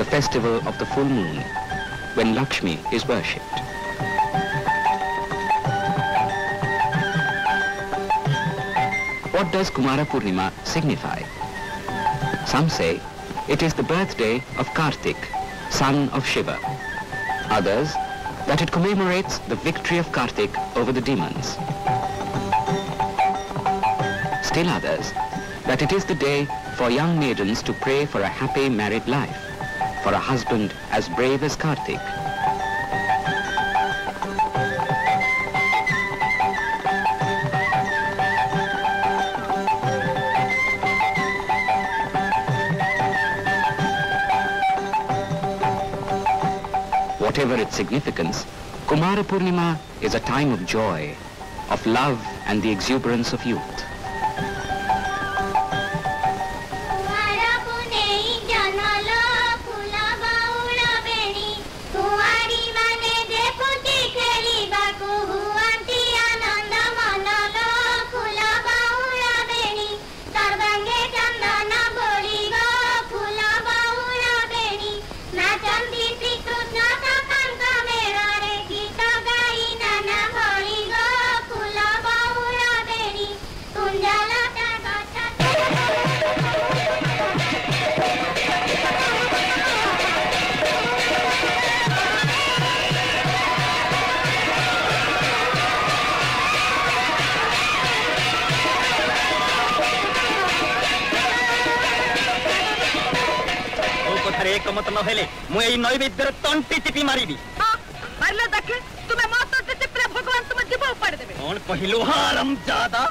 the festival of the full moon, when Lakshmi is worshipped. What does Kumara Purnima signify? Some say it is the birthday of Kartik, son of Shiva. Others, that it commemorates the victory of Kartik over the demons. Still others, that it is the day for young maidens to pray for a happy married life, for a husband as brave as Kartik. Whatever its significance, Kumara Purnima is a time of joy, of love and the exuberance of youth. मत न हेले मु एई नैवेद्यर तंटी टिपी मारिबी। हां मारले देखे तुमे मत टिपरे भगवान तुमे जीव उपाड़ देबे। कौन पहिलो हराम जादा